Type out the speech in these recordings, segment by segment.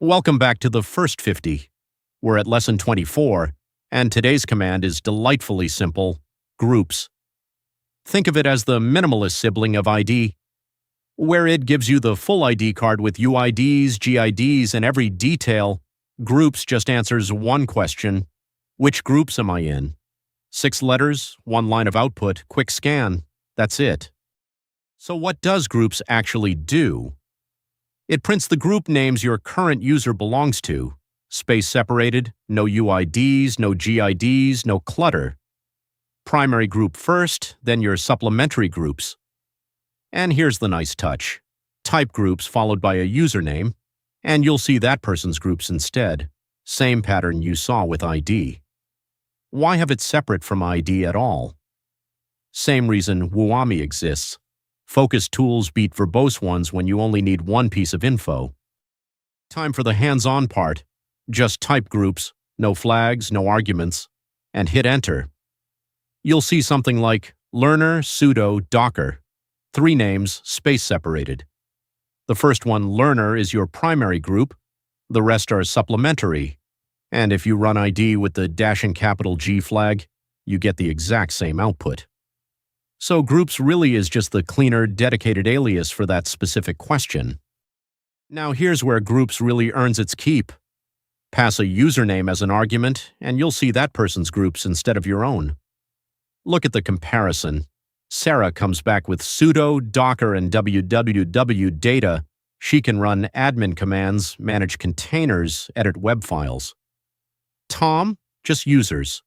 Welcome back to the first 50. We're at lesson 24, and today's command is delightfully simple: groups. Think of it as the minimalist sibling of ID, where it gives you the full ID card with UIDs, GIDs, and every detail. Groups just answers one question: which groups am I in? 6 letters, 1 line of output, quick scan. That's it. So what does groups actually do? It prints the group names your current user belongs to, space separated, no UIDs, no GIDs, no clutter. Primary group first, then your supplementary groups. And here's the nice touch: type groups followed by a username, and you'll see that person's groups instead. Same pattern you saw with ID. Why have it separate from ID at all? Same reason WUAMI exists. Focused tools beat verbose ones when you only need one piece of info. Time for the hands-on part. Just type groups, no flags, no arguments, and hit enter. You'll see something like learner, sudo, docker. 3 names, space separated. The first one, learner, is your primary group. The rest are supplementary. And if you run ID with the $G flag, you get the exact same output. So groups really is just the cleaner, dedicated alias for that specific question. Now here's where groups really earns its keep. Pass a username as an argument, and you'll see that person's groups instead of your own. Look at the comparison. Sarah comes back with sudo, docker, and www data. She can run admin commands, manage containers, edit web files. Tom, just users.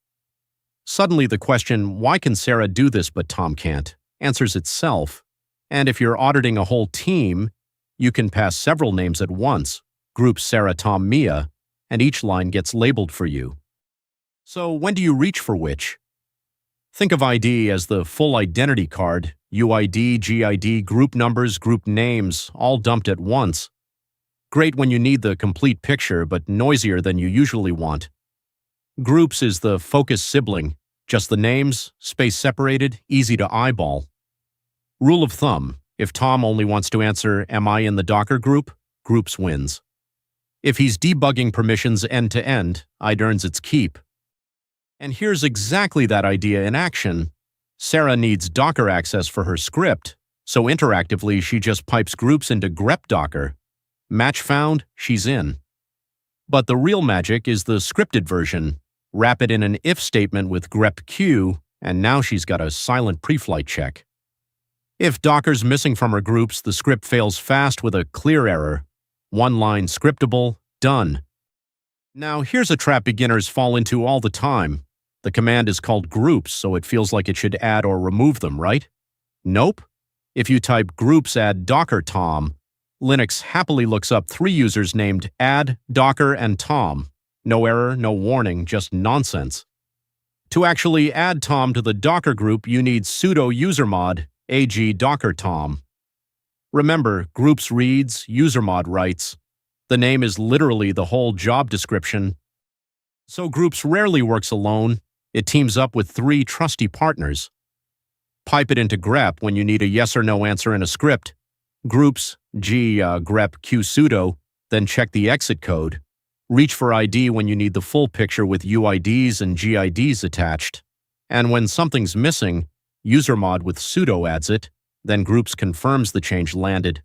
Suddenly the question, why can Sarah do this but Tom can't, answers itself. And if you're auditing a whole team, you can pass several names at once, group Sarah, Tom, Mia, and each line gets labeled for you. So when do you reach for which? Think of ID as the full identity card: UID, GID, group numbers, group names, all dumped at once. Great when you need the complete picture, but noisier than you usually want. Groups is the focus sibling, just the names, space separated, easy to eyeball. Rule of thumb: if Tom only wants to answer, am I in the Docker group? Groups wins. If he's debugging permissions end to end, ID earns its keep. And here's exactly that idea in action. Sarah needs Docker access for her script, so interactively she just pipes groups into grep docker. Match found, she's in. But the real magic is the scripted version. Wrap it in an if statement with grep q, and now she's got a silent pre-flight check. If Docker's missing from her groups, the script fails fast with a clear error. 1 line scriptable, done. Now here's a trap beginners fall into all the time. The command is called groups, so it feels like it should add or remove them, right? Nope. If you type groups add docker Tom, Linux happily looks up 3 users named add, docker, and Tom. No error, no warning, just nonsense. To actually add Tom to the Docker group, you need sudo usermod ag docker Tom. Remember, groups reads, usermod writes. The name is literally the whole job description. So groups rarely works alone. It teams up with 3 trusty partners. Pipe it into grep when you need a yes or no answer in a script. Groups grep q sudo, then check the exit code. Reach for ID when you need the full picture with UIDs and GIDs attached. And when something's missing, usermod with sudo adds it, then groups confirms the change landed.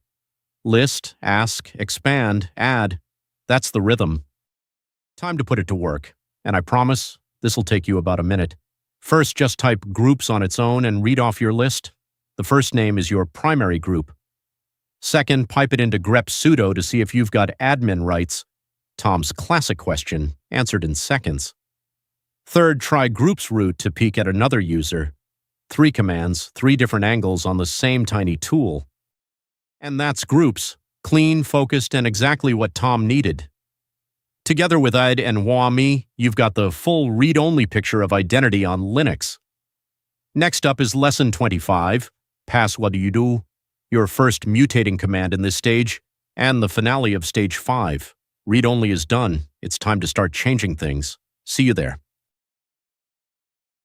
List, ask, expand, add. That's the rhythm. Time to put it to work, and I promise this'll take you about a minute. First, just type groups on its own and read off your list. The first name is your primary group. Second, pipe it into grep sudo to see if you've got admin rights. Tom's classic question, answered in seconds. Third, try groups root to peek at another user. 3 commands, 3 different angles on the same tiny tool. And that's groups, clean, focused, and exactly what Tom needed. Together with ID and WUAMI, you've got the full read-only picture of identity on Linux. Next up is lesson 25, pass what do you do, your first mutating command in this stage, and the finale of stage 5. Read-only is done. It's time to start changing things. See you there.